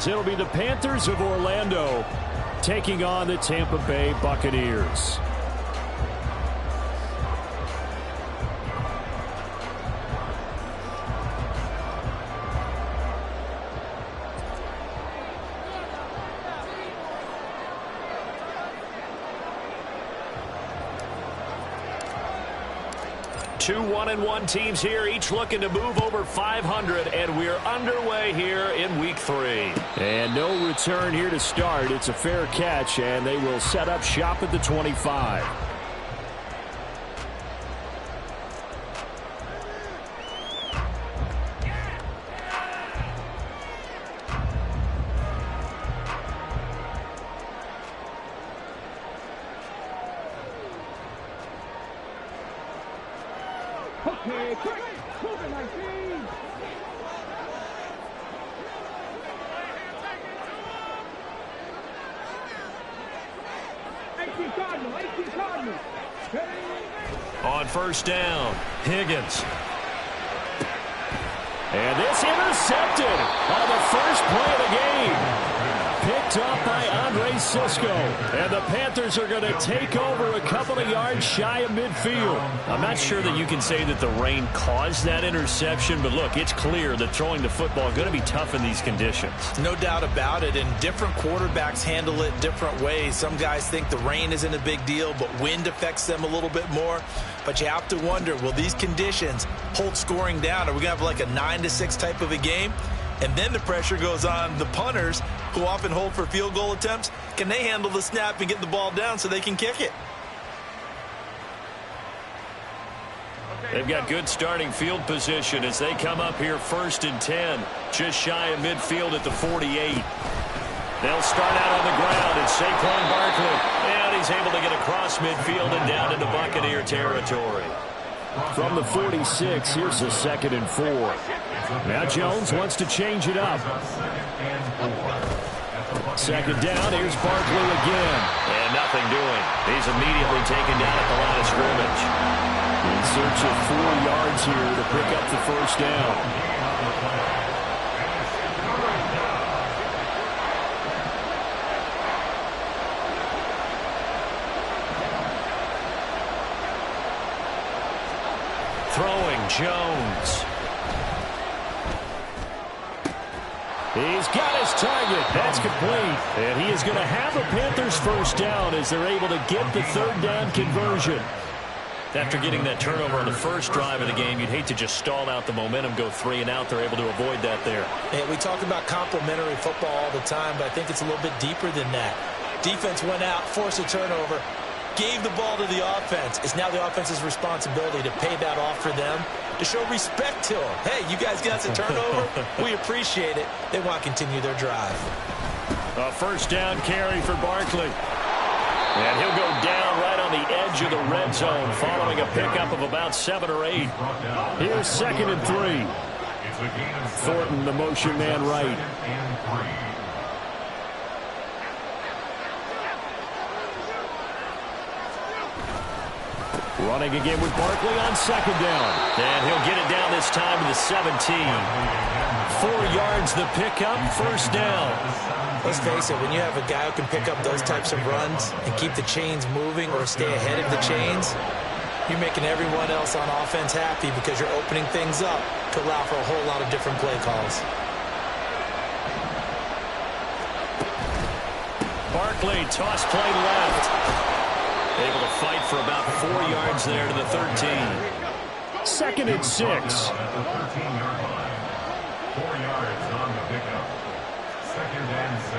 as it'll be the Panthers of Orlando taking on the Tampa Bay Buccaneers. Two 1-1 teams here, each looking to move over 500, and we're underway here in week 3. And no return here to start. It's a fair catch, and they will set up shop at the 25. On first down, Higgins. And this intercepted on the first play of the game. Picked up by Andre Cisco. And the Panthers are going to take over a couple of yards shy of midfield. I'm not sure that you can say that the rain caused that interception, but look, it's clear that throwing the football is going to be tough in these conditions. No doubt about it, and different quarterbacks handle it different ways. Some guys think the rain isn't a big deal, but wind affects them a little bit more. But you have to wonder, will these conditions hold scoring down? Are we going to have like a 9-6 type of a game? And then the pressure goes on the punters, who often hold for field goal attempts. Can they handle the snap and get the ball down so they can kick it? They've got good starting field position as they come up here 1st and 10, just shy of midfield at the 48. They'll start out on the ground, and Saquon Barkley, and he's able to get across midfield and down into Buccaneer territory. From the 46, here's a 2nd and 4. Now Jones wants to change it up. 2nd down, here's Barkley again. And nothing doing. He's immediately taken down at the line of scrimmage. In search of 4 yards here to pick up the first down. Throwing Jones. He's got his target. That's complete. And he is going to have a Panthers first down as they're able to get the 3rd down conversion. After getting that turnover on the first drive of the game, you'd hate to just stall out the momentum, go 3 and out. They're able to avoid that there. And we talk about complementary football all the time, but I think it's a little bit deeper than that. Defense went out, forced a turnover, gave the ball to the offense. It's now the offense's responsibility to pay that off for them, to show respect to them. Hey, you guys got us a turnover. We appreciate it. They want to continue their drive. A first down carry for Barkley. And he'll go down right on the edge of the red zone following a pickup of about 7 or 8. Here's 2nd and 3. Thornton, the motion man right. Running again with Barkley on 2nd down. And he'll get it down this time to the 17. 4 yards the pickup, first down. Let's face it, when you have a guy who can pick up those types of runs and keep the chains moving or stay ahead of the chains, you're making everyone else on offense happy because you're opening things up to allow for a whole lot of different play calls. Barkley, toss play left. Able to fight for about 4 yards there to the 13. 2nd and 6. 4 yards on the pickup. 2nd and 6.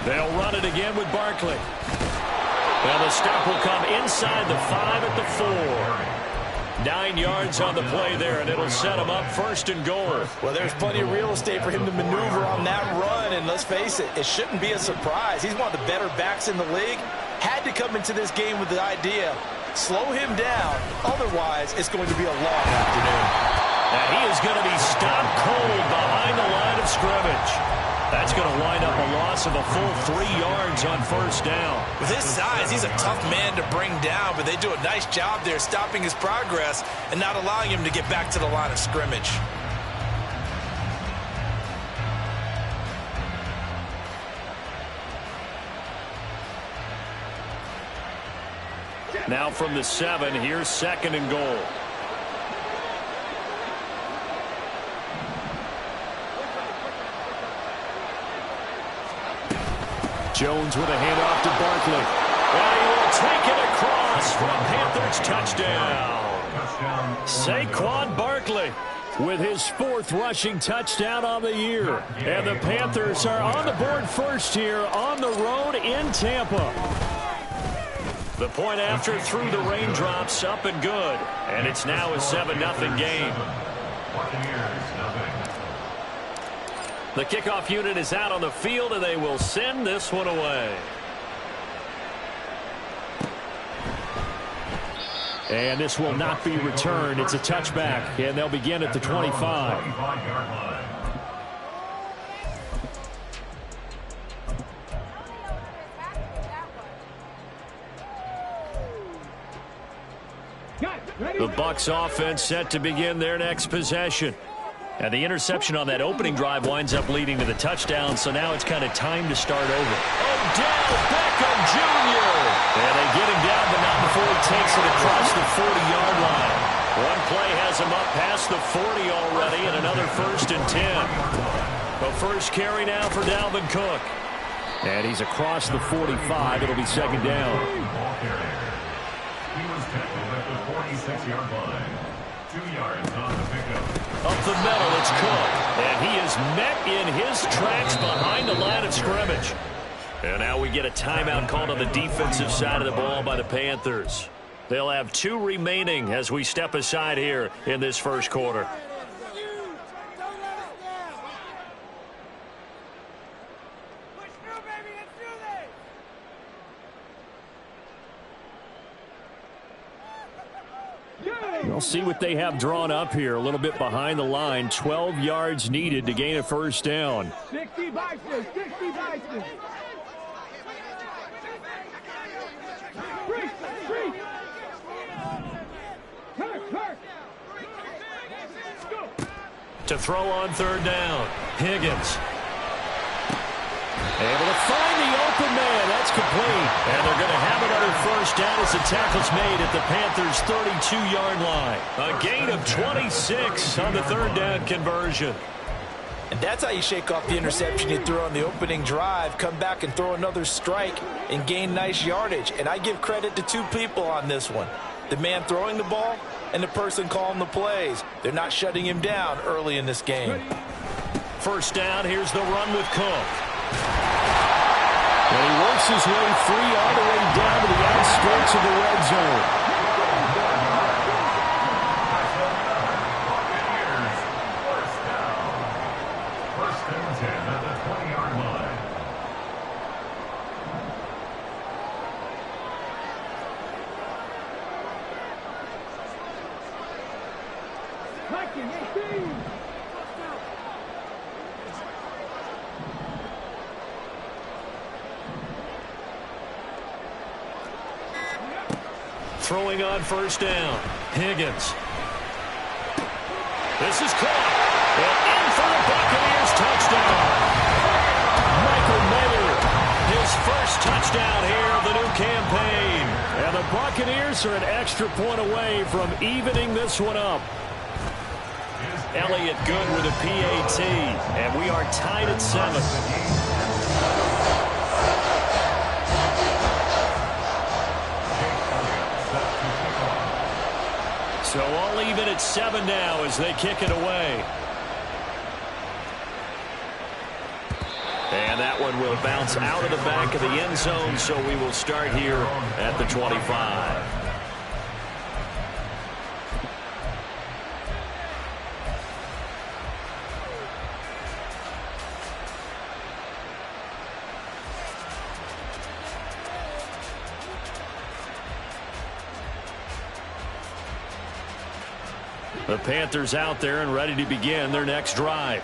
They'll run it again with Barkley. Well, the stop will come inside the 5 at the 4. 9 yards on the play there, and it'll set him up 1st and goal. Well, there's plenty of real estate for him to maneuver on that run, and let's face it, it shouldn't be a surprise. He's one of the better backs in the league. Had to come into this game with the idea, slow him down, otherwise it's going to be a long afternoon. And he is going to be stopped cold behind the line of scrimmage. That's going to wind up a loss of a full 3 yards on first down. With his size, he's a tough man to bring down, but they do a nice job there stopping his progress and not allowing him to get back to the line of scrimmage. Now from the 7, here's 2nd and goal. Jones with a handoff to Barkley. And he will take it across for a Panthers touchdown. Saquon Barkley with his 4th rushing touchdown on the year. And the Panthers are on the board first here on the road in Tampa. The point after through the raindrops, up and good. And it's now a 7-0 game. The kickoff unit is out on the field, and they will send this one away. And this will not be returned. It's a touchback, and they'll begin at the 25. The Bucs offense set to begin their next possession. And the interception on that opening drive winds up leading to the touchdown, so now it's kind of time to start over. Odell Beckham Jr. And they get him down, but not before he takes it across the 40-yard line. One play has him up past the 40 already, and another 1st and 10. The first carry now for Dalvin Cook. And he's across the 45. It'll be 2nd down. He was tackled at the 46-yard line. 2 yards on the pickup. Up the middle, it's Cook. And he is met in his tracks behind the line of scrimmage. And now we get a timeout called on the defensive side of the ball by the Panthers. They'll have 2 remaining as we step aside here in this first quarter. We'll see what they have drawn up here. A little bit behind the line. 12 yards needed to gain a first down. 60 Bison, 60 Bison. To throw on 3rd down, Higgins. Able to find the open man. That's complete. And they're going to have another first down as the tackle's made at the Panthers' 32-yard line. A gain of 26 on the 3rd down conversion. And that's how you shake off the interception you threw on the opening drive, come back and throw another strike and gain nice yardage. And I give credit to 2 people on this one. The man throwing the ball and the person calling the plays. They're not shutting him down early in this game. First down, here's the run with Cook. And he works his way free all the way down to the outskirts of the red zone. First and 10 at the 20-yard line. Throwing on first down, Higgins. This is caught. And in for the Buccaneers touchdown. Michael Mayer, his first touchdown here of the new campaign. And the Buccaneers are an extra point away from evening this one up. Elliott good with a PAT. And we are tied at 7. So all even at 7 now as they kick it away. And that one will bounce out of the back of the end zone, so we will start here at the 25. The Panthers out there and ready to begin their next drive.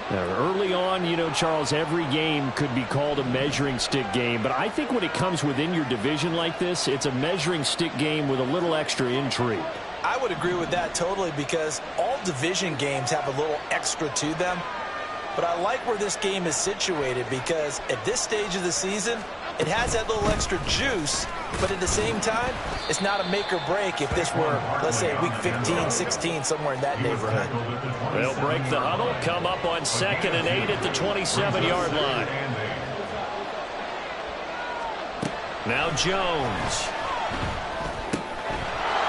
Now, early on, you know, Charles, every game could be called a measuring stick game. But I think when it comes within your division like this, it's a measuring stick game with a little extra intrigue. I would agree with that totally, because all division games have a little extra to them. But I like where this game is situated, because at this stage of the season, it has that little extra juice, but at the same time, it's not a make or break if this were, let's say, week 15, 16, somewhere in that neighborhood. They'll break the huddle, come up on 2nd and 8 at the 27-yard line. Now Jones.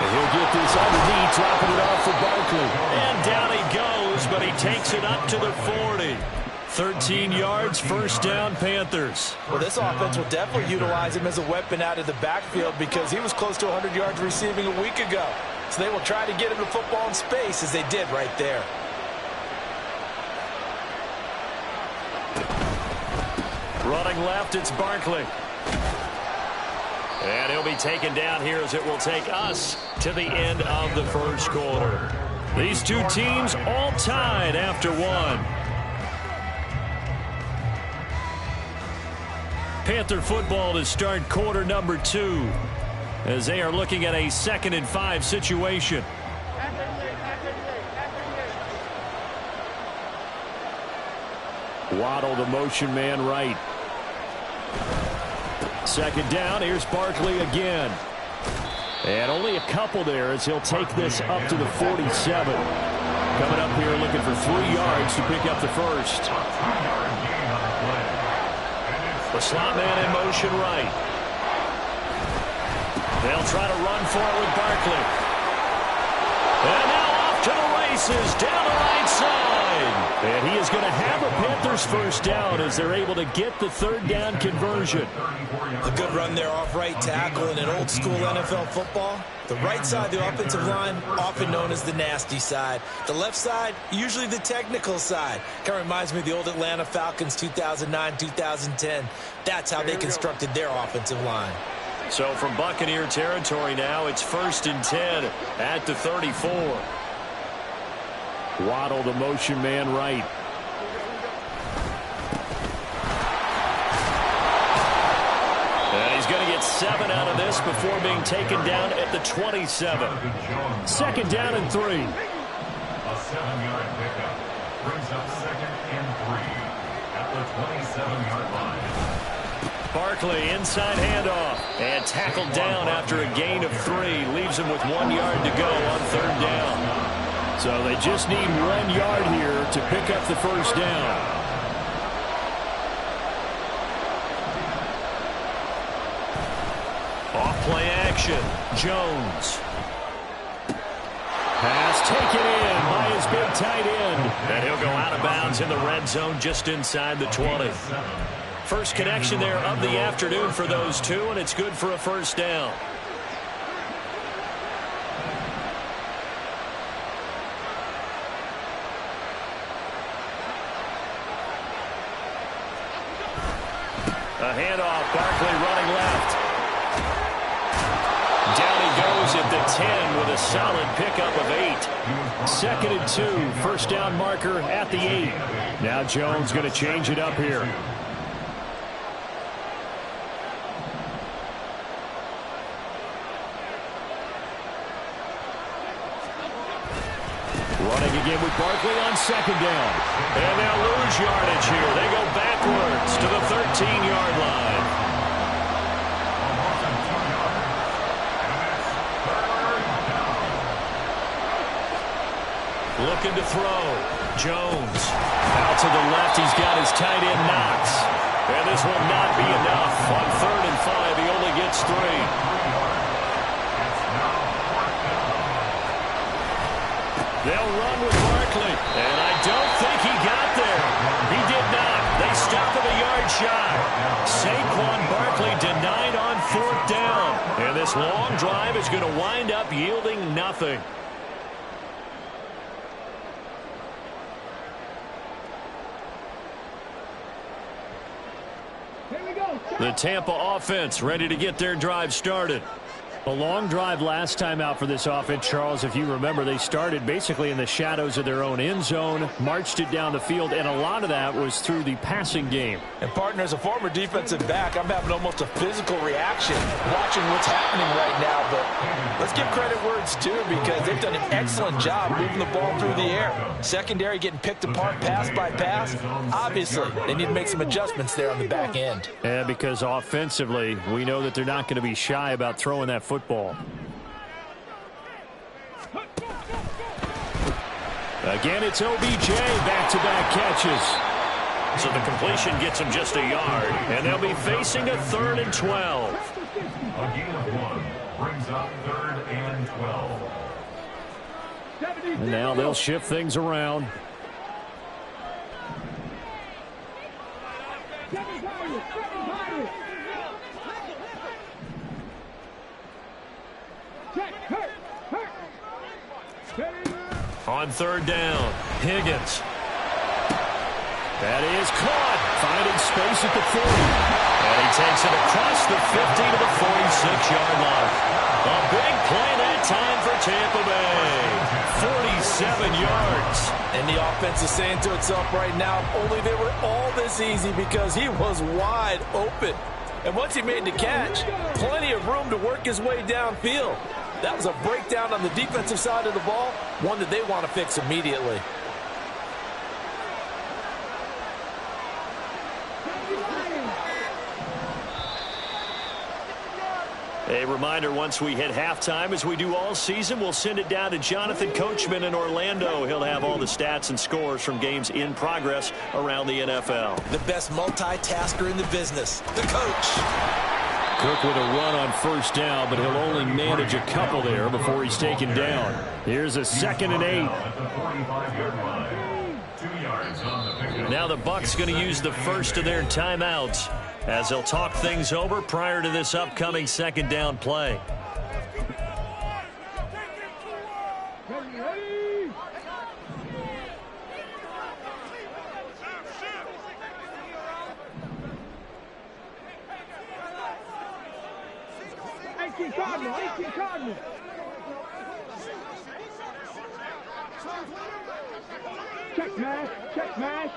And he'll get this underneath, dropping it off for Barkley. And down he goes, but he takes it up to the 40. 13 yards, first down, Panthers. Well, this offense will definitely utilize him as a weapon out of the backfield, because he was close to 100 yards receiving a week ago. So they will try to get him the football in space, as they did right there. Running left, it's Barkley. And he'll be taken down here, as it will take us to the end of the first quarter. These two teams all tied after one. Panther football to start quarter number 2, as they are looking at a 2nd and 5 situation. Waddle, the motion man, right. 2nd down, here's Barkley again. And only a couple there, as he'll take this up to the 47. Coming up here looking for 3 yards to pick up the first. The slot man in motion right. They'll try to run for it with Barkley. And now off to the races down the right side. And he is going to have a Panthers first down, as they're able to get the 3rd down conversion. A good run there off right tackle. In an old school NFL football, the right side of the offensive line, often known as the nasty side. The left side, usually the technical side. Kind of reminds me of the old Atlanta Falcons 2009, 2010. That's how they constructed their offensive line. So from Buccaneer territory now, it's 1st and 10 at the 34. Waddle, the motion man, right. And he's going to get 7 out of this before being taken down at the 27. 2nd down and 3. A 7-yard pickup brings up 2nd and 3 at the 27-yard line. Barkley, inside handoff, and tackled down after a gain of 3. Leaves him with 1 yard to go on 3rd down. So they just need 1 yard here to pick up the first down. Off play action, Jones. Pass taken in by his big tight end. And he'll go out of bounds in the red zone just inside the 20. First connection there of the afternoon for those two, and it's good for a first down. A handoff, Barkley running left. Down he goes at the 10 with a solid pickup of 8. 2nd and 2, first down marker at the 8. Now Jones going to change it up here. Running again with Barkley on 2nd down. And they'll lose yardage here. They go backwards to the 13-yard line. Looking to throw. Jones. Out to the left, he's got his tight end Knox. And this will not be enough. On 3rd and 5, he only gets 3. They'll run with Barkley. And I don't think he got there. He did not. They stop him a yard shy. Saquon Barkley denied on 4th down. And this long drive is going to wind up yielding nothing. The Tampa offense ready to get their drive started. A long drive last time out for this offense, Charles. If you remember, they started basically in the shadows of their own end zone, marched it down the field, and a lot of that was through the passing game. And, partner, as a former defensive back, I'm having almost a physical reaction watching what's happening right now. But let's give credit where it's due because they've done an excellent job moving the ball through the air. Secondary getting picked apart pass by pass. Obviously, they need to make some adjustments there on the back end. Yeah, because offensively, we know that they're not going to be shy about throwing that football. Again, it's OBJ, back-to-back catches. So the completion gets him just a yard, and they'll be facing a 3rd and 12. A gain of 1 brings up 3rd and 12. And now they'll shift things around. On 3rd down, Higgins. That is caught, finding space at the 40. And he takes it across the 50 to the 46-yard line. A big play that time for Tampa Bay. 47 yards. And the offense is saying to itself right now, only they were all this easy because he was wide open. And once he made the catch, plenty of room to work his way downfield. That was a breakdown on the defensive side of the ball, one that they want to fix immediately. A reminder, once we hit halftime, as we do all season, we'll send it down to Jonathan Coachman in Orlando. He'll have all the stats and scores from games in progress around the NFL. The best multitasker in the business, the coach. Cook with a run on 1st down, but he'll only manage a couple there before he's taken down. Here's a 2nd and 8. Now the Bucs going to use the first of their timeouts as they'll talk things over prior to this upcoming 2nd down play. Check mash, check mash.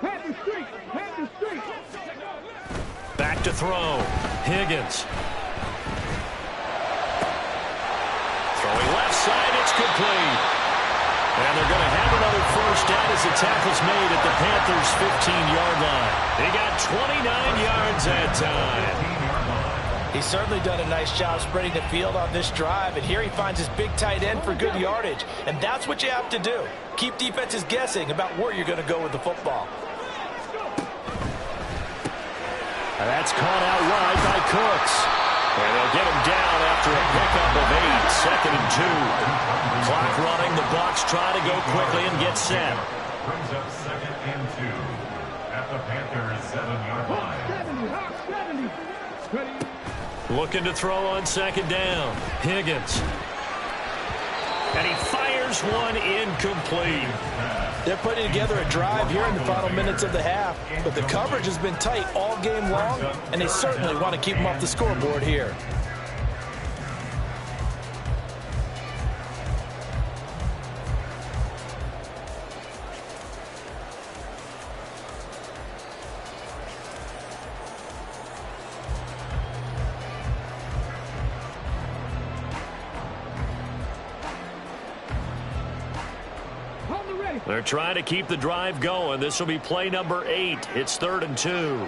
Head the street, head the street. Back to throw, Higgins. Throwing left side, it's complete. And they're going to have another 1st down as the tackle's made at the Panthers' 15-yard line. They got 29 yards that time. He's certainly done a nice job spreading the field on this drive, and here he finds his big tight end for good yardage. And that's what you have to do. Keep defenses guessing about where you're going to go with the football. That's caught out wide by Cooks. And they'll get him down after a pickup of 8, 2nd and 2. Clock running, the Bucs try to go quickly and get set. Brings up 2nd and 2 at the Panthers' 7-yard line. 70. Looking to throw on 2nd down. Higgins. And he fires one incomplete. They're putting together a drive here in the final minutes of the half, but the coverage has been tight all game long, and they certainly want to keep them off the scoreboard here. They're trying to keep the drive going. This will be play number 8. It's 3rd and 2.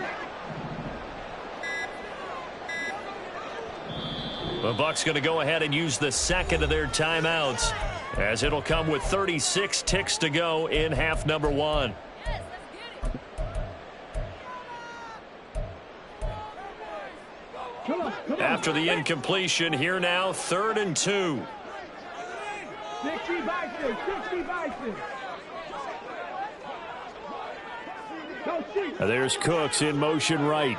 The Bucs going to go ahead and use the 2nd of their timeouts, as it'll come with 36 ticks to go in half number 1. After the incompletion, here now, 3rd and 2. 60 by 6, 60 by 6. There's Cooks in motion right.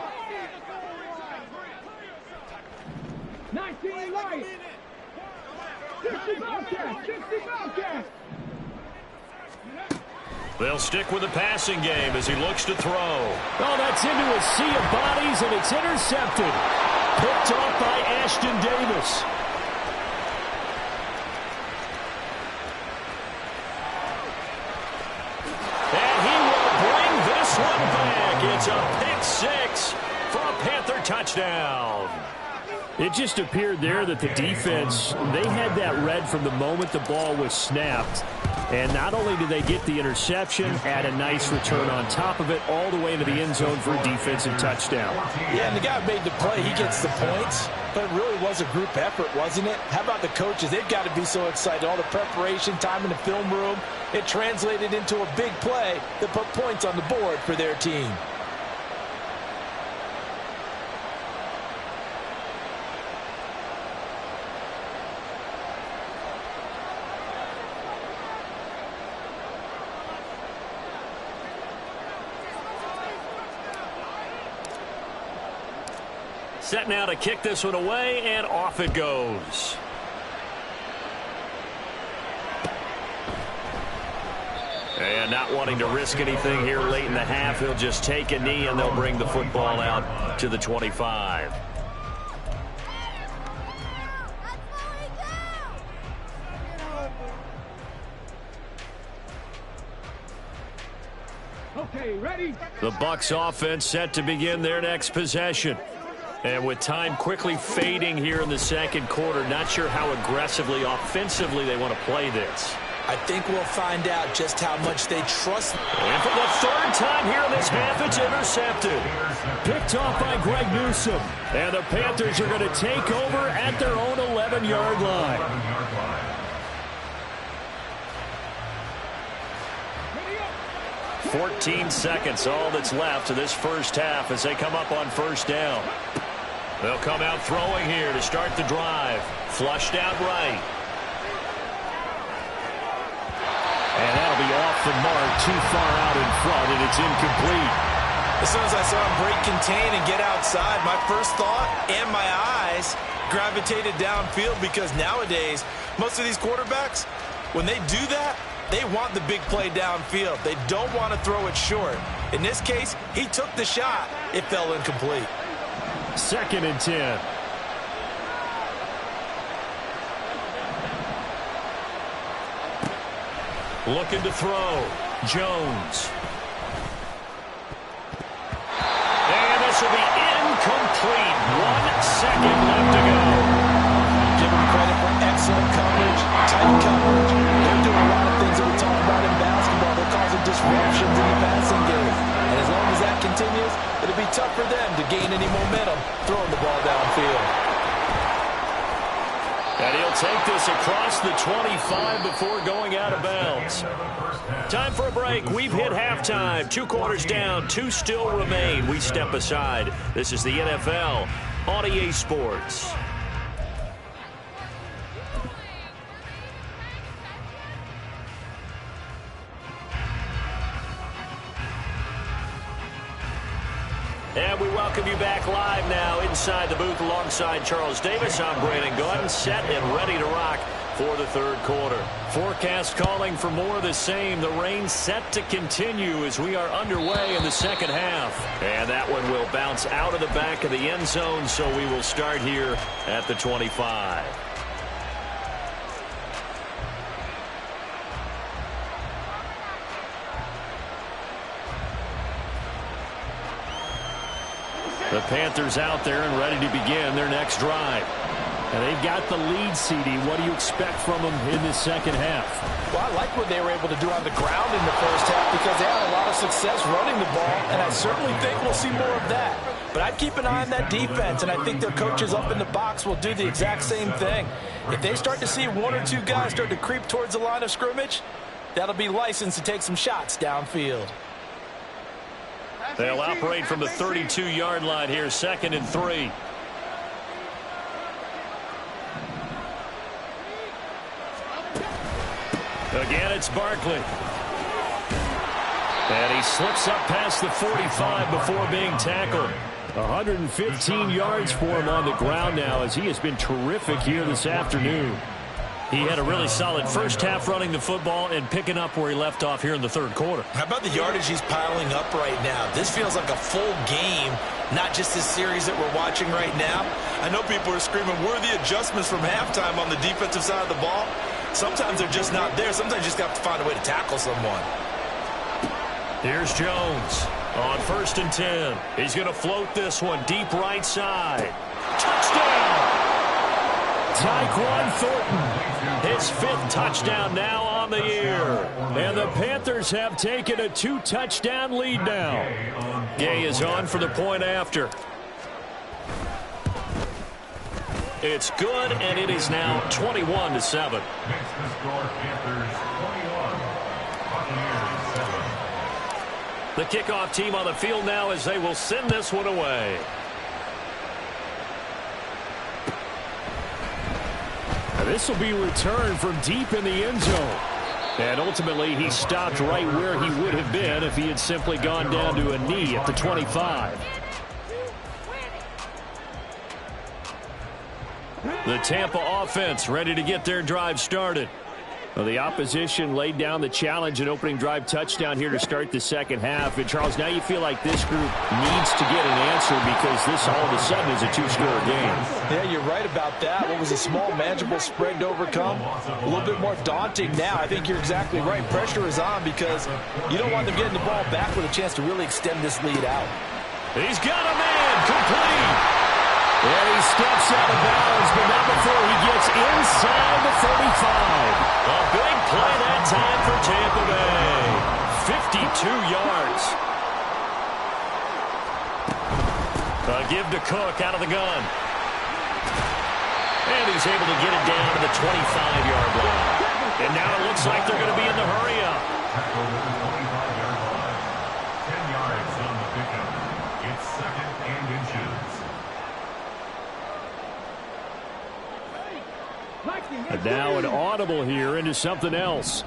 19 right. 60 Bobcat, 60 Bobcat. They'll stick with the passing game as he looks to throw. Oh, that's into a sea of bodies, and it's intercepted. Picked off by Ashton Davis. And he will bring this one back. It's a pick six for a Panther touchdown. It just appeared there that the defense, they had that read from the moment the ball was snapped. And not only did they get the interception, add a nice return on top of it, all the way into the end zone for a defensive touchdown. Yeah, and the guy who made the play, he gets the points. But it really was a group effort, wasn't it? How about the coaches? They've got to be so excited. All the preparation, time in the film room, it translated into a big play that put points on the board for their team. Set now to kick this one away, and off it goes. And not wanting to risk anything here late in the half, he'll just take a knee, and they'll bring the football out to the 25. Okay, ready? The Bucs offense set to begin their next possession. And with time quickly fading here in the second quarter, not sure how aggressively, offensively they want to play this. I think we'll find out just how much they trust. And for the third time here in this half, it's intercepted. Picked off by Greg Newsome. And the Panthers are going to take over at their own 11-yard line. 14 seconds, all that's left of this first half as they come up on first down. They'll come out throwing here to start the drive. Flushed out right. And that'll be off the mark, too far out in front, and it's incomplete. As soon as I saw him break contain and get outside, my first thought and my eyes gravitated downfield, because nowadays, most of these quarterbacks, when they do that, they want the big play downfield. They don't want to throw it short. In this case, he took the shot. It fell incomplete. 2nd and 10. Looking to throw. Jones. And this will be incomplete. 1 second left to go. Give them credit for excellent coverage, tight coverage. They're doing a lot of things that we talk about in basketball. They're causing disruptions in the passing game. And as long as that continues, it'll be tough for them to gain any momentum throwing the ball downfield. And he'll take this across the 25 before going out of bounds. Time for a break. We've hit halftime. 2 quarters down, 2 still remain. We step aside. This is the NFL on EA Sports. And we welcome you back live now inside the booth alongside Charles Davis. I'm Brandon Gordon, set and ready to rock for the third quarter. Forecast calling for more of the same. The rain set to continue as we are underway in the second half. And that one will bounce out of the back of the end zone, so we will start here at the 25. The Panthers out there and ready to begin their next drive. And they've got the lead, CD. What do you expect from them in this second half? Well, I like what they were able to do on the ground in the first half, because they had a lot of success running the ball, and I certainly think we'll see more of that. But I'd keep an eye on that defense, and I think their coaches up in the box will do the exact same thing. If they start to see 1 or 2 guys start to creep towards the line of scrimmage, that'll be licensed to take some shots downfield. They'll operate from the 32-yard line here, 2nd and 3. Again, it's Barkley. And he slips up past the 45 before being tackled. 115 yards for him on the ground now, as he has been terrific here this afternoon. He had a really solid first half running the football and picking up where he left off here in the third quarter. How about the yardage he's piling up right now? This feels like a full game, not just this series that we're watching right now. I know people are screaming, where are the adjustments from halftime on the defensive side of the ball? Sometimes they're just not there. Sometimes you just have to find a way to tackle someone. Here's Jones on 1st and 10. He's going to float this one deep right side. Touchdown! Tyquan Thornton, his 5th touchdown now on the year. And the Panthers have taken a 2-touchdown lead now. Gay is on for the point after. It's good, and it is now 21-7. Makes the score Panthers 21, Buccaneers 7. The kickoff team on the field now as they will send this one away. This will be returned from deep in the end zone. And ultimately, he stopped right where he would have been if he had simply gone down to a knee at the 25. The Tampa offense ready to get their drive started. Well, the opposition laid down the challenge and opening drive touchdown here to start the second half. And, Charles, now you feel like this group needs to get an answer because this all of a sudden is a 2-score game. Yeah, you're right about that. What was a small, manageable spread to overcome? A little bit more daunting now. I think you're exactly right. Pressure is on because you don't want them getting the ball back with a chance to really extend this lead out. He's got a man complete. And he steps out of bounds, but not before he gets inside the 35. A big play that time for Tampa Bay. 52 yards. A give to Cook out of the gun. And he's able to get it down to the 25-yard line. And now it looks like they're going to be in the hurry-up. Tackle at the 25-yard line. 10 yards on the pickup. It's 2nd and inches. And now an audible here into something else.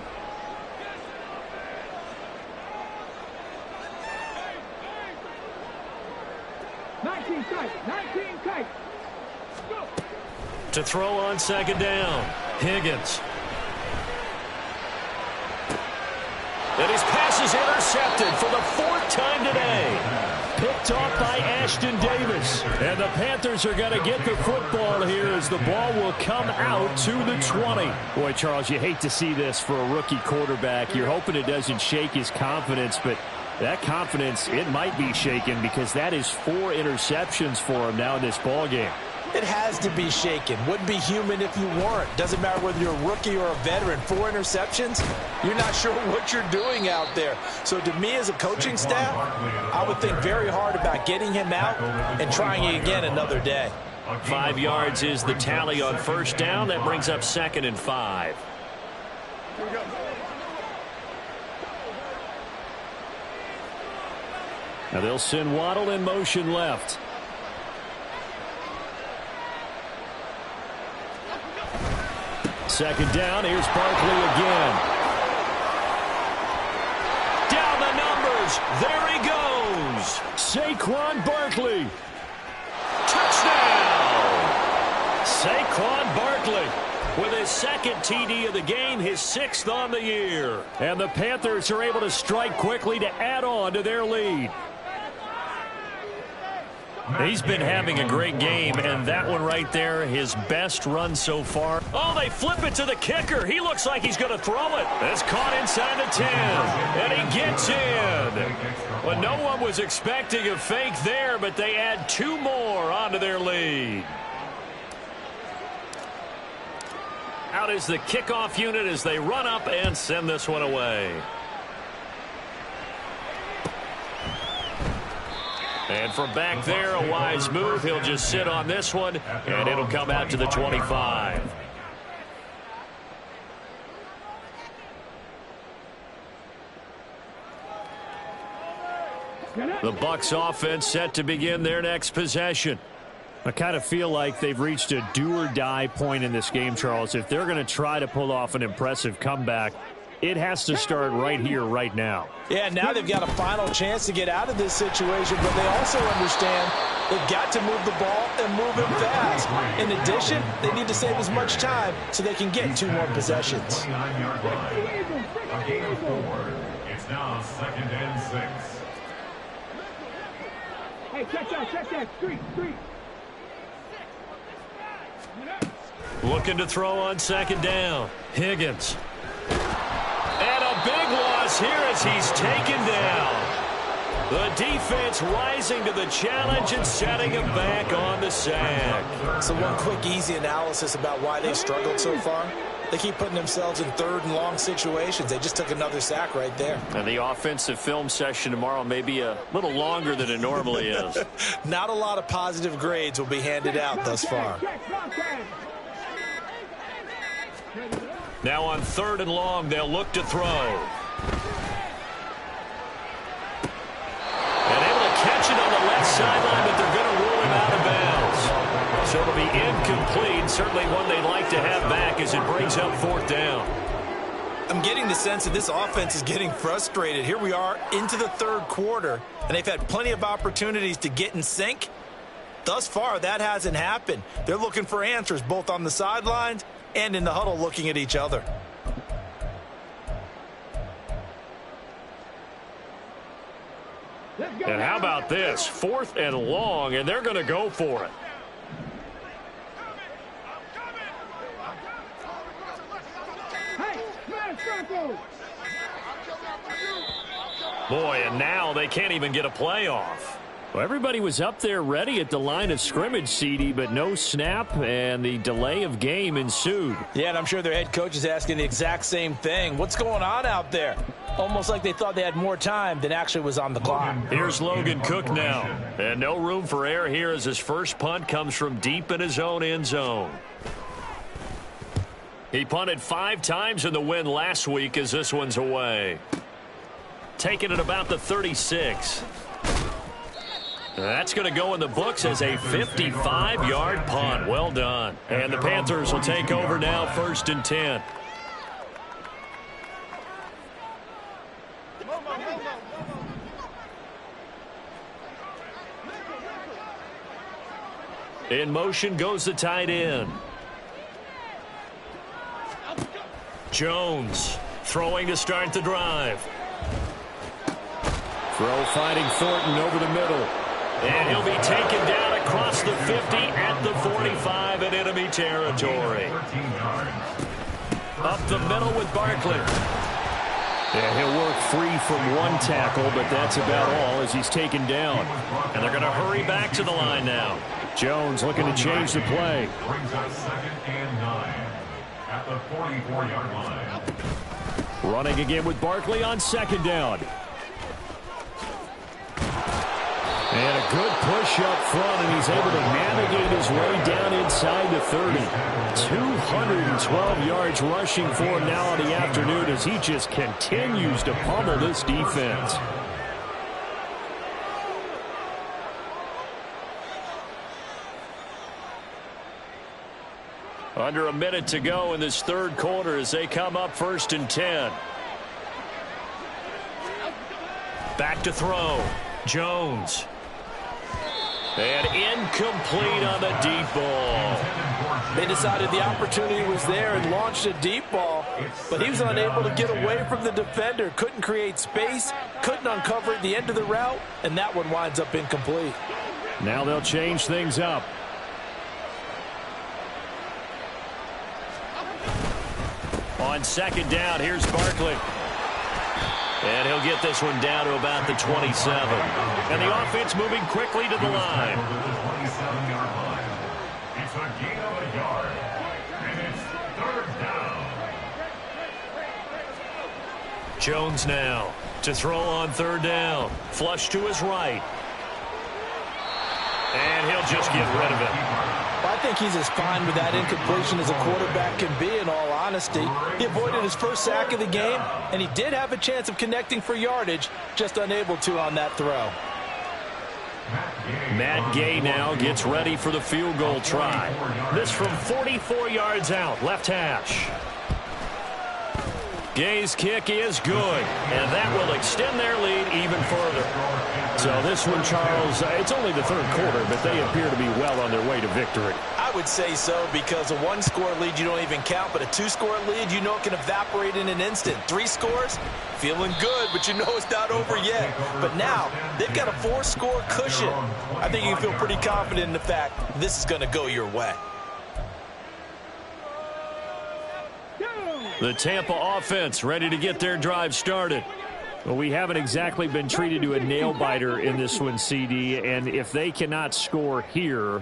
To throw on 2nd down. Higgins. And his pass is intercepted for the 4th time today. Picked off by Ashton Davis. And the Panthers are going to get the football here as the ball will come out to the 20. Boy, Charles, you hate to see this for a rookie quarterback. You're hoping it doesn't shake his confidence, but that confidence, it might be shaken because that is 4 interceptions for him now in this ball game. It has to be shaken. Wouldn't be human if you weren't. Doesn't matter whether you're a rookie or a veteran. 4 interceptions, you're not sure what you're doing out there. So to me as a coaching staff, I would think very hard about getting him out and trying it again another day. 5 yards is the tally on 1st down. That brings up 2nd and 5. Now they'll send Waddle in motion left. Second down, here's Barkley again. Down the numbers, there he goes. Saquon Barkley. Touchdown! Saquon Barkley with his 2nd TD of the game, his 6th on the year. And the Panthers are able to strike quickly to add on to their lead. He's been having a great game, and that one right there, his best run so far. Oh, they flip it to the kicker. He looks like he's going to throw it. It's caught inside the 10, and he gets in. Well, no one was expecting a fake there, but they add 2 more onto their lead. Out is the kickoff unit as they run up and send this one away. And from back there, a wise move. He'll just sit on this one, and it'll come out to the 25. The Bucs offense set to begin their next possession. I kind of feel like they've reached a do-or-die point in this game, Charles. If they're going to try to pull off an impressive comeback, it has to start right here, right now. Yeah, now they've got a final chance to get out of this situation, but they also understand They've got to move the ball and move it fast. In addition, they need to save as much time so they can get 2 more possessions. 29-yard line. A gain of 4. It's now 2nd and 6. Hey, catch that. Street. Looking to throw on 2nd down. Higgins. And a big loss here as he's taken down. The defense rising to the challenge and setting him back on the sack. So one quick, easy analysis about why they've struggled so far. They keep putting themselves in 3rd and long situations. They just took another sack right there. And the offensive film session tomorrow may be a little longer than it normally is. Not a lot of positive grades will be handed out thus far. Now on 3rd and long, they'll look to throw. Catch it on the left sideline, but they're going to rule him out of bounds. So it'll be incomplete. Certainly one they'd like to have back as it brings up 4th down. I'm getting the sense that this offense is getting frustrated. Here we are into the 3rd quarter, and they've had plenty of opportunities to get in sync. Thus far, that hasn't happened. They're looking for answers both on the sidelines and in the huddle looking at each other. And how about this? 4th and long, and they're going to go for it. Boy, and now they can't even get a play off. Well, everybody was up there ready at the line of scrimmage, CD, but no snap, and the delay of game ensued. Yeah, and I'm sure their head coach is asking the exact same thing. What's going on out there? Almost like they thought they had more time than actually was on the clock. Here's Logan Cook now. And no room for error here as his first punt comes from deep in his own end zone. He punted 5 times in the win last week as this one's away. Taking it about the 36. That's going to go in the books as a 55-yard punt. Well done. And the Panthers will take over now, 1st and 10. In motion goes the tight end. Jones throwing to start the drive. Throw finding Thornton over the middle. And he'll be taken down across the 50 at the 45 in enemy territory. Up the middle with Barkley. Yeah, he'll work free from 1 tackle, but that's about all as he's taken down. And they're going to hurry back to the line now. Jones looking to change the play. Brings up 2nd and 9 at the 44-yard line. Running again with Barkley on 2nd down. And a good push up front, and he's able to navigate his way down inside the 30. 212 yards rushing for him now on the afternoon as he just continues to pummel this defense. Under a minute to go in this 3rd quarter as they come up 1st and 10. Back to throw. Jones. And incomplete on the deep ball. They decided the opportunity was there and launched a deep ball, but he was unable to get away from the defender. Couldn't create space, couldn't uncover at the end of the route, and that one winds up incomplete. Now they'll change things up. On 2nd down, here's Barkley. And he'll get this one down to about the 27. And the offense moving quickly to the line. It's a gain of a yard. And it's 3rd down. Jones now to throw on 3rd down. Flush to his right. And he'll just get rid of it. Well, I think he's as fine with that incompletion as a quarterback can be, in all honesty. He avoided his first sack of the game, and he did have a chance of connecting for yardage, just unable to on that throw. Matt Gay now gets ready for the field goal try. This from 44 yards out, left hash. Gay's kick is good, and that will extend their lead even further. So this one, Charles, it's only the third quarter, but they appear to be well on their way to victory. I would say so, because a one-score lead you don't even count, but a two-score lead you know it can evaporate in an instant. 3 scores, feeling good, but you know it's not over yet. But now, they've got a 4-score cushion. I think you can feel pretty confident in the fact this is going to go your way. The Tampa offense ready to get their drive started. Well, we haven't exactly been treated to a nail-biter in this one, CD, and if they cannot score here,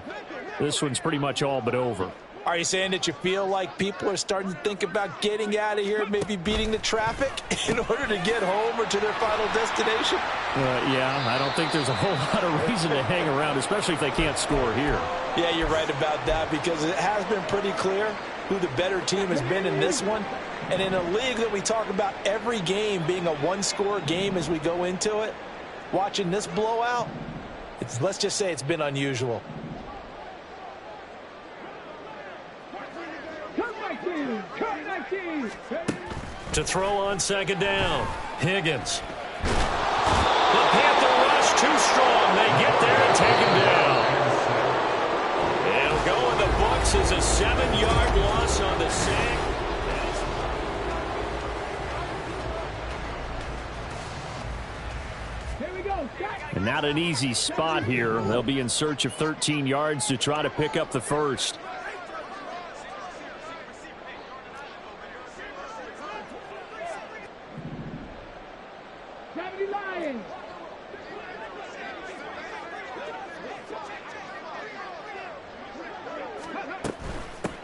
this one's pretty much all but over. Are you saying that you feel like people are starting to think about getting out of here and maybe beating the traffic in order to get home or to their final destination? Yeah, I don't think there's a whole lot of reason to hang around, especially if they can't score here. Yeah, you're right about that, because it has been pretty clear who the better team has been in this one. And in a league that we talk about every game being a one-score game as we go into it, watching this blowout, let's just say it's been unusual. To throw on second down, Higgins. The Panther rush too strong. They get there and take him down. It'll go in the books as a 7-yard loss on the sack. And not an easy spot here. They'll be in search of 13 yards to try to pick up the first.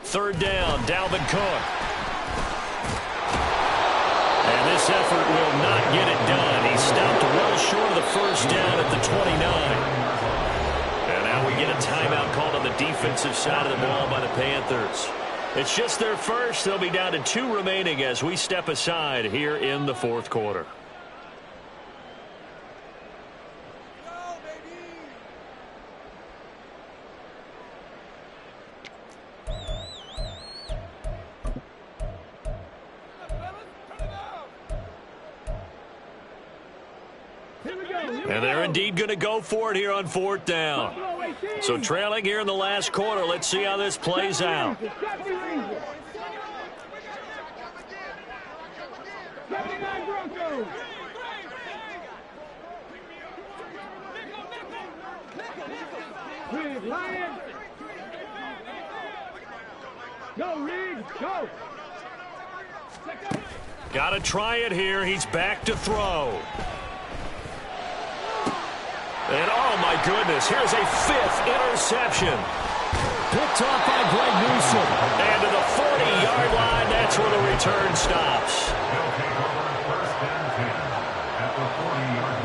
Third down, Dalvin Cook. And this effort will not get it done. He stopped well short of the first down at the 29. And now we get a timeout called on the defensive side of the ball by the Panthers. It's just their first. They'll be down to 2 remaining as we step aside here in the fourth quarter. And they're indeed going to go for it here on 4th down. So trailing here in the last quarter. Let's see how this plays out. Go, Reed, go. Got to try it here. He's back to throw. And, oh, my goodness, here's a 5th interception. Picked off by Greg Newsome. And to the 40-yard line, that's where the return stops. They'll take over first and 10 at the 40-yard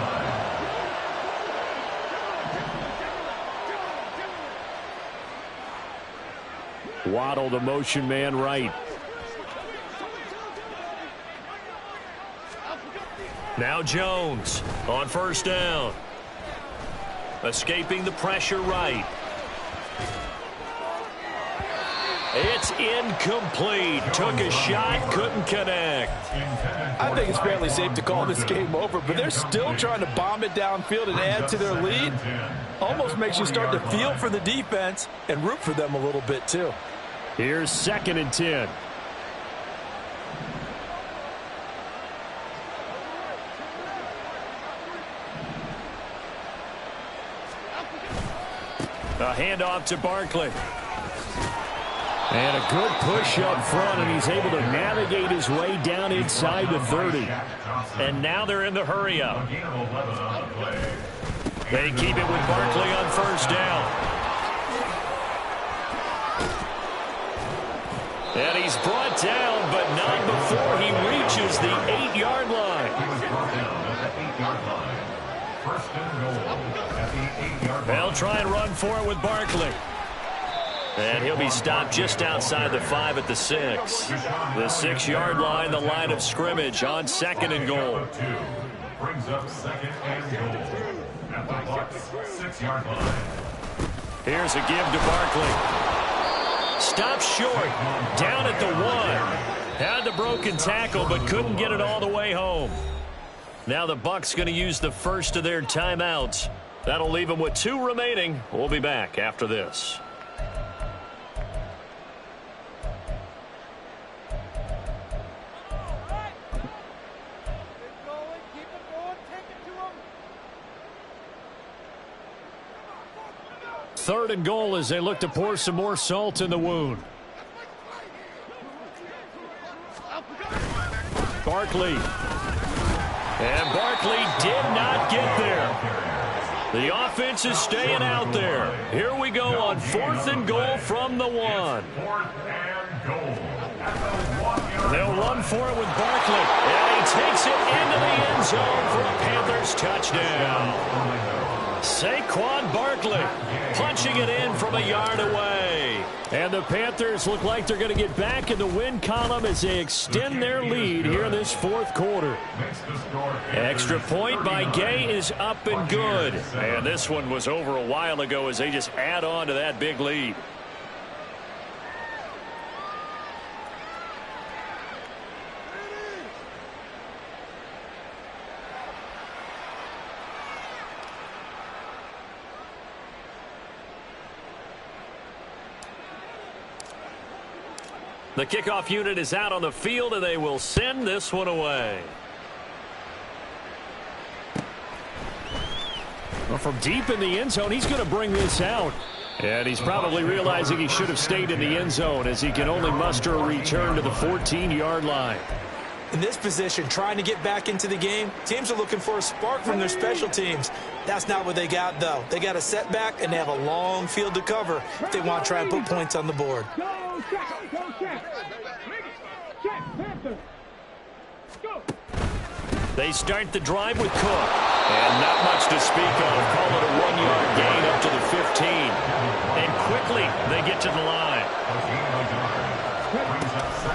line. Waddle, the motion man, right. Now Jones on first down. Escaping the pressure right. It's incomplete. Took a shot, couldn't connect. I think it's fairly safe to call this game over, but they're still trying to bomb it downfield and add to their lead. Almost makes you start to feel for the defense and root for them a little bit too. Here's 2nd and 10. A handoff to Barkley. And a good push up front, and he's able to navigate his way down inside the 30. And now they're in the hurry up. They keep it with Barkley on first down. And he's brought down, but not before he reaches the 8-yard line. He was brought down at the 8-yard line. First and goal at the 8-yard line. They'll try and run for it with Barkley. And he'll be stopped just outside the 5 at the 6. The 6-yard line, the line of scrimmage on 2nd and goal. Brings up 2nd and goal at the Bucks 6-yard line. Here's a give to Barkley. Stopped short, down at the 1. Had the broken tackle, but couldn't get it all the way home. Now the Bucs going to use the first of their timeouts. That'll leave them with 2 remaining. We'll be back after this. Third and goal as they look to pour some more salt in the wound. Barkley. And Barkley did not get there. The offense is staying out there. Here we go on 4th and goal from the 1. They'll run for it with Barkley. And he takes it into the end zone for a Panthers touchdown. Saquon Barkley punching it in from a yard away. And the Panthers look like they're going to get back in the win column as they extend their lead here in this 4th quarter. Extra point by Gay is up and good. And this one was over a while ago as they just add on to that big lead. The kickoff unit is out on the field, and they will send this one away. Well, from deep in the end zone, he's going to bring this out. And he's probably realizing he should have stayed in the end zone as he can only muster a return to the 14-yard line. In this position, trying to get back into the game, teams are looking for a spark from their special teams. That's not what they got, though. They got a setback, and they have a long field to cover if they want to try and put points on the board. They start the drive with Cook. And not much to speak of. Call it a 1-yard gain up to the 15. And quickly, they get to the line.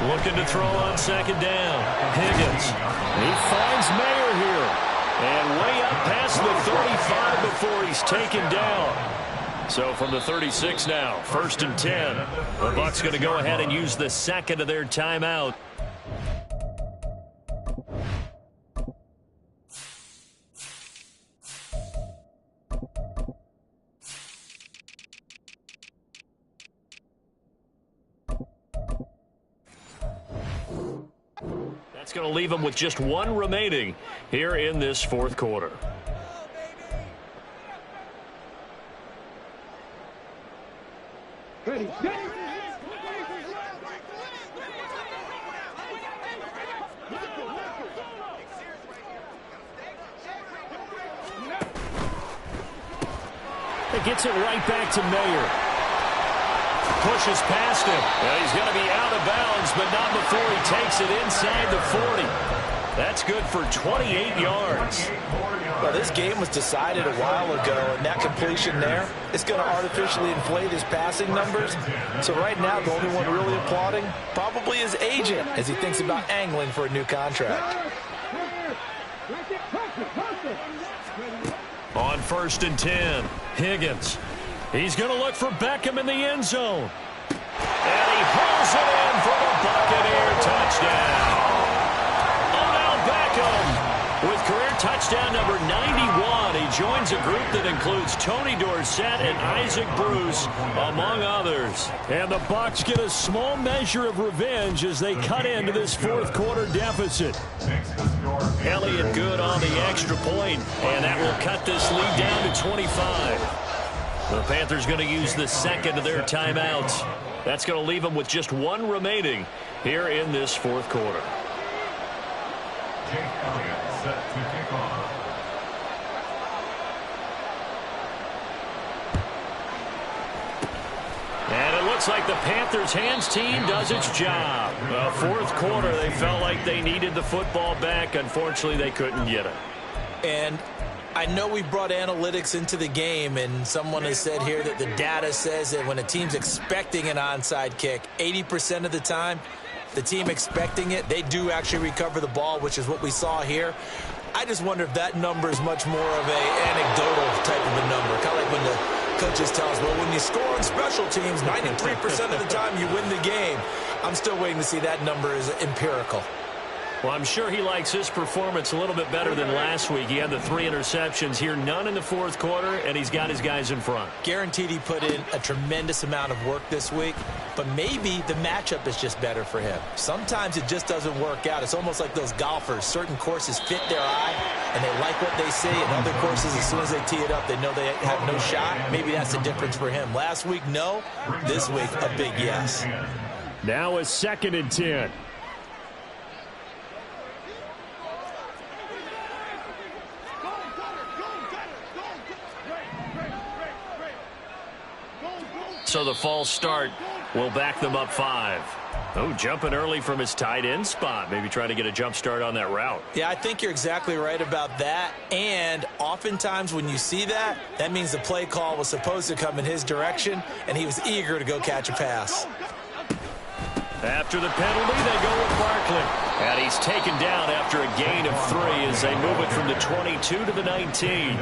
Looking to throw on 2nd down. Higgins. He finds Mayer here. And way up past the 35 before he's taken down. So from the 36 now, 1st and 10. The Bucs going to go ahead and use the 2nd of their timeout. That's going to leave them with just 1 remaining here in this 4th quarter. Ready, set. It gets it right back to Mayer. Pushes past him. Well, he's going to be out of bounds, but not before he takes it inside the 40. That's good for 28 yards. Well, this game was decided a while ago, and that completion there, it's going to artificially inflate his passing numbers. So right now, the only one really applauding probably his agent as he thinks about angling for a new contract. On 1st and 10, Higgins. He's going to look for Beckham in the end zone. And he pulls it in for the Buccaneer touchdown. Odell Beckham with career touchdown number 91. He joins a group that includes Tony Dorsett and Isaac Bruce, among others. And the Bucs get a small measure of revenge as they cut into this 4th quarter deficit. Elliott good on the extra point, and that will cut this lead down to 25. The Panthers going to use the 2nd of their timeouts. That's going to leave them with just 1 remaining here in this 4th quarter. Jake Elliott set to kick off. And it looks like the Panthers' hands team does its job. Well, 4th quarter, they felt like they needed the football back. Unfortunately, they couldn't get it. And I know we brought analytics into the game, and someone has said here that the data says that when a team's expecting an onside kick, 80% of the time, the team expecting it, they do actually recover the ball, which is what we saw here. I just wonder if that number is much more of a anecdotal type of a number, kind of like when the Coaches tell us, well, when you score on special teams, 93% of the time you win the game. I'm still waiting to see that number is empirical. Well, I'm sure he likes his performance a little bit better than last week. He had the 3 interceptions here, none in the fourth quarter, and he's got his guys in front. Guaranteed he put in a tremendous amount of work this week, but maybe the matchup is just better for him. Sometimes it just doesn't work out. It's almost like those golfers. Certain courses fit their eye, and they like what they see, and other courses, as soon as they tee it up, they know they have no shot. Maybe that's the difference for him. Last week, no. This week, a big yes. Now a 2nd and 10. So the false start will back them up 5. Oh, jumping early from his tight end spot. Maybe trying to get a jump start on that route. Yeah, I think you're exactly right about that. And oftentimes when you see that, that means the play call was supposed to come in his direction, and he was eager to go catch a pass. After the penalty, they go with Barkley. And he's taken down after a gain of 3 as they move it from the 22 to the 19.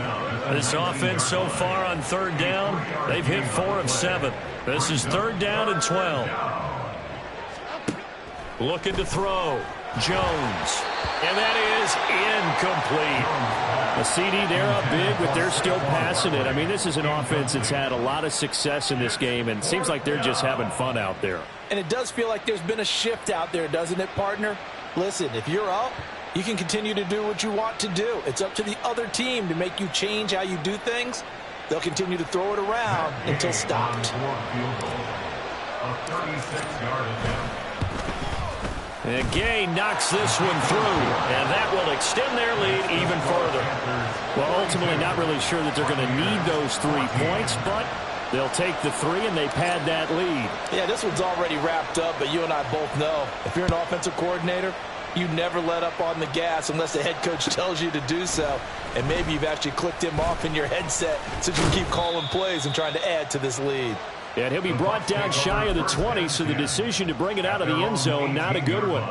This offense so far on 3rd down, they've hit 4 of 7. This is 3rd down and 12. Looking to throw. Jones. And that is incomplete. A CD, they're up big, but they're still passing it. I mean, this is an offense that's had a lot of success in this game, and it seems like they're just having fun out there. And it does feel like there's been a shift out there, doesn't it, partner? Listen, if you're up, you can continue to do what you want to do. It's up to the other team to make you change how you do things. They'll continue to throw it around until stopped. And Gay knocks this one through, and that will extend their lead even further. Well, ultimately not really sure that they're going to need those 3 points, but they'll take the 3 and they pad that lead. Yeah, this one's already wrapped up, but you and I both know if you're an offensive coordinator, you never let up on the gas unless the head coach tells you to do so. And maybe you've actually clicked him off in your headset so you can keep calling plays and trying to add to this lead. And he'll be brought down shy of the 20, so the decision to bring it out of the end zone, not a good one.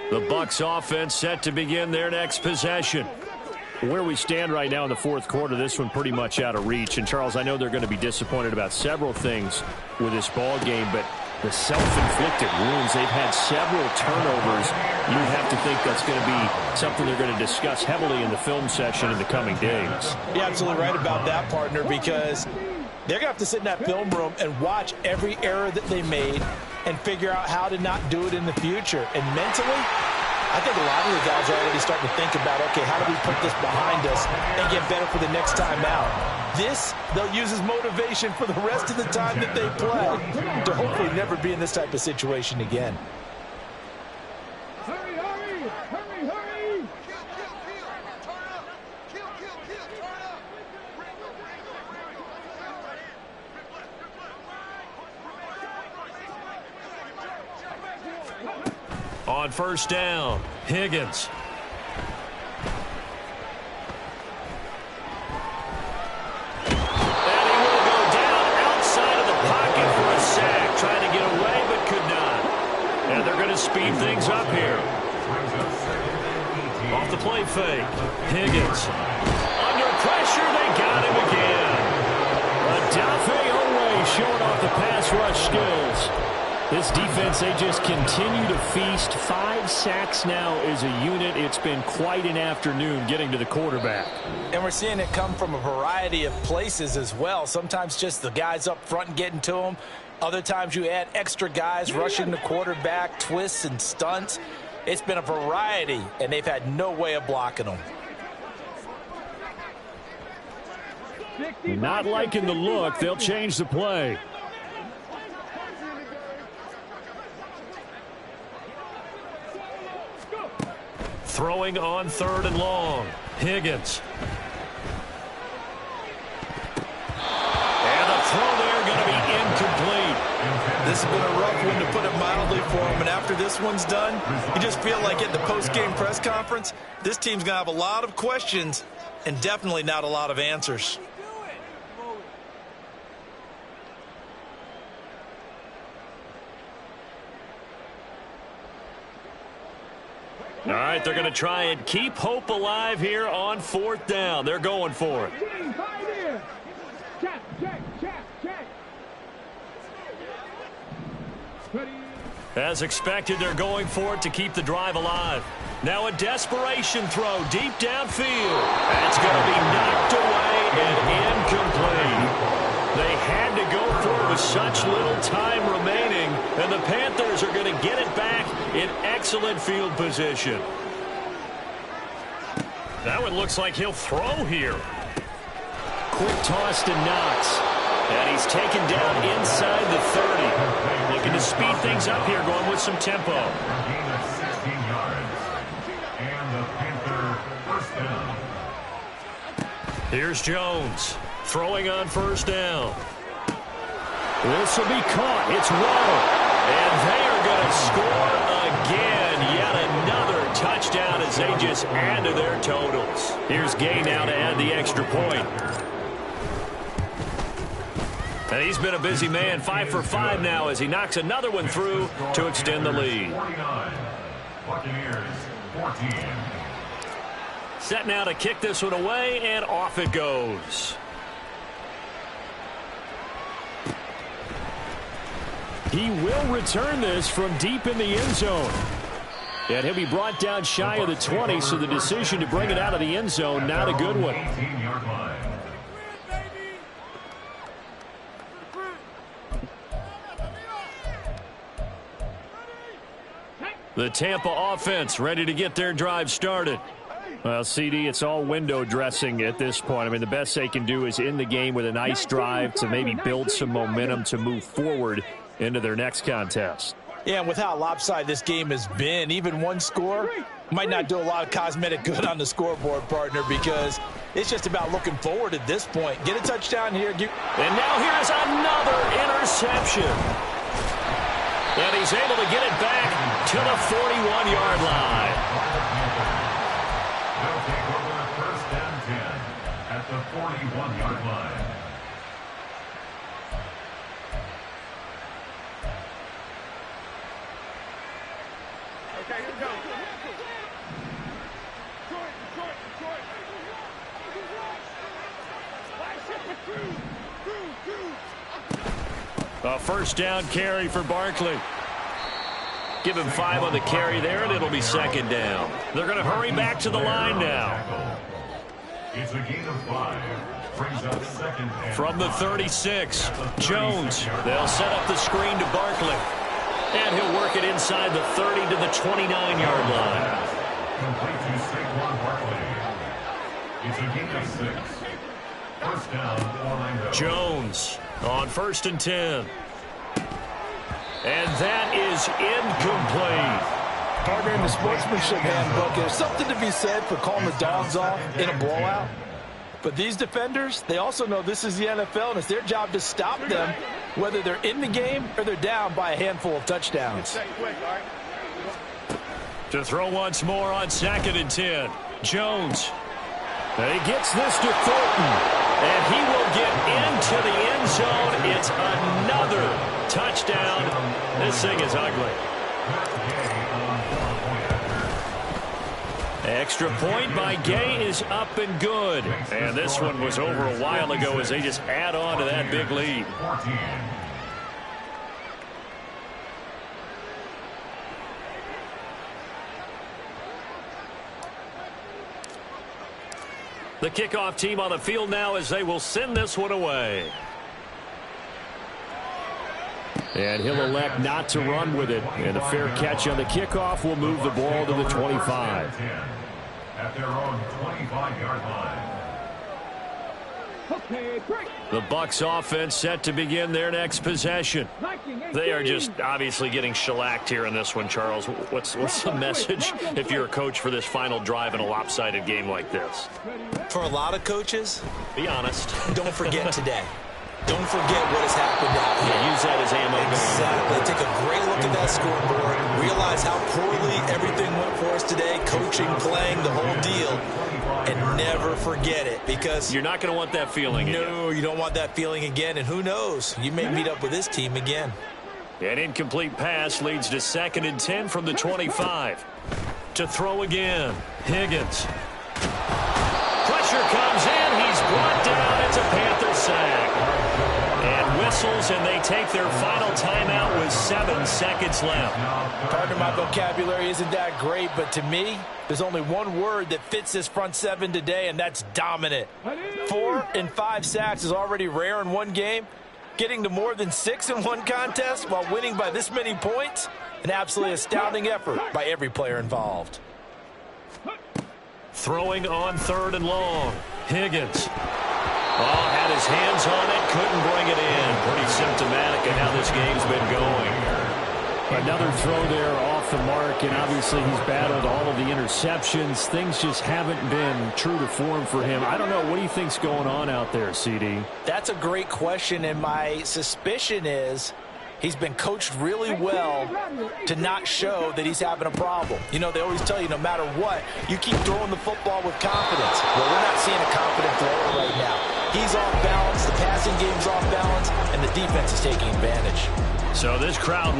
The Bucs offense set to begin their next possession. Where we stand right now in the fourth quarter, this one pretty much out of reach. And, Charles, I know they're going to be disappointed about several things with this ball game, but the self-inflicted wounds, they've had several turnovers. You have to think that's going to be something they're going to discuss heavily in the film session in the coming days. You're absolutely right about that, partner, because they're going to have to sit in that film room and watch every error that they made and figure out how to not do it in the future. And mentally, I think a lot of the guys are already starting to think about, okay, how do we put this behind us and get better for the next time out? This, they'll use as motivation for the rest of the time that they play to hopefully never be in this type of situation again. Hurry, hurry, hurry, hurry. On 1st down, Higgins. Trying to get away, but could not. And they're going to speed things up here. Off the play fake. Higgins. Under pressure, they got him again. Adafe Owe showing off the pass rush skills. This defense, they just continue to feast. 5 sacks now as a unit. It's been quite an afternoon getting to the quarterback. And we're seeing it come from a variety of places as well. Sometimes just the guys up front and getting to them. Other times you add extra guys rushing the quarterback, twists and stunts. It's been a variety, and they've had no way of blocking them. Not liking the look. They'll change the play. Throwing on 3rd and long. Higgins. And the throw there going to be incomplete. This has been a rough one, to put it mildly, for him. And after this one's done, you just feel like at the post-game press conference, this team's going to have a lot of questions and definitely not a lot of answers. All right, they're going to try and keep hope alive here on 4th down. They're going for it. Check, check, check, check. As expected, they're going for it to keep the drive alive. Now a desperation throw deep downfield. That's going to be knocked away and incomplete. They had to go for it with such little time remaining, and the Panthers are going to get it back in excellent field position. That one looks like he'll throw here. Quick toss to Knox. And he's taken down inside the 30. Looking to speed things up here, going with some tempo. Gain of 16 yards. And the Panther first down. Here's Jones. Throwing on 1st down. This will be caught. It's Waddle. And they are going to score again. Yet another touchdown as they just add to their totals. Here's Gay now to add the extra point. And he's been a busy man, 5 for 5 now as he knocks another one through to extend the lead. 49. Buccaneers 14. Set now to kick this one away, and off it goes. He will return this from deep in the end zone. And he'll be brought down shy of the 20, so the decision to bring it out of the end zone, not a good one. 18-yard line. The Tampa offense ready to get their drive started. Well, CD, it's all window dressing at this point. I mean, the best they can do is in the game with a nice drive to maybe build some momentum to move forward into their next contest. Yeah, and with how lopsided this game has been, even one score might not do a lot of cosmetic good on the scoreboard, partner, because it's just about looking forward at this point. Get a touchdown here. And now here's another interception. And he's able to get it back to the 41-yard line. They'll take over 1st and 10 at the 41-yard line. Okay, here we go. A 1st down carry for Barkley. Give him 5 on the carry there, and it'll be 2nd down. They're going to hurry back to the line now. It's a gain of 5. Brings up 2nd and From the 36, Jones. They'll set up the screen to Barkley. And he'll work it inside the 30 to the 29-yard line. complete to Saquon Barkley. It's a gain of 6. 1st down, Orlando. Jones on 1st and 10. And that is incomplete. Partner, in the sportsmanship handbook, there's something to be said for calling the dogs off in a blowout. But these defenders, they also know this is the NFL, and it's their job to stop them, whether they're in the game or they're down by a handful of touchdowns. To throw once more on 2nd and 10. Jones. And he gets this to Thornton. And he will get into the end zone. It's another touchdown. This thing is ugly. Extra point by Gay is up and good. And this one was over a while ago as they just add on to that big lead. The kickoff team on the field now as they will send this one away. And he'll elect not to run with it. And a fair catch on the kickoff will move the ball to the 25. At their own 25-yard line. Okay, break. The Bucs offense set to begin their next possession. They are just obviously getting shellacked here in this one, Charles. What's the message if you're a coach for this final drive in a lopsided game like this? For a lot of coaches, Be honest. don't forget today. Don't forget what has happened out here. Yeah, use that as ammo. Exactly. Take a great look at that scoreboard. Realize how poorly everything went for us today. Coaching, playing, the whole deal. And never forget it, because You're not going to want that feeling again. no, you don't want that feeling again. And who knows? You may meet up with this team again. An incomplete pass leads to 2nd and 10 from the 25. To throw again. Higgins. Pressure comes in. He's brought down. It's a Panther sack. And whistles, and they take their final timeout with 7 seconds left. Pardon my vocabulary isn't that great, but to me, there's only one word that fits this front seven today, and that's dominant. 4 and 5 sacks is already rare in one game. Getting to more than 6 in one contest while winning by this many points, an absolutely astounding effort by every player involved. Throwing on 3rd and long. Higgins. Oh, had his hands on it, couldn't bring it in. Pretty symptomatic of how this game's been going. Another throw there off the mark, and obviously he's battled all of the interceptions. Things just haven't been true to form for him. I don't know. What do you think's going on out there, CD? That's a great question, and my suspicion is he's been coached really well to not show that he's having a problem. You know, they always tell you no matter what, you keep throwing the football with confidence. Well, we're not seeing a confident thrower right now. He's off balance, the passing game's off balance, and the defense is taking advantage. So this crowd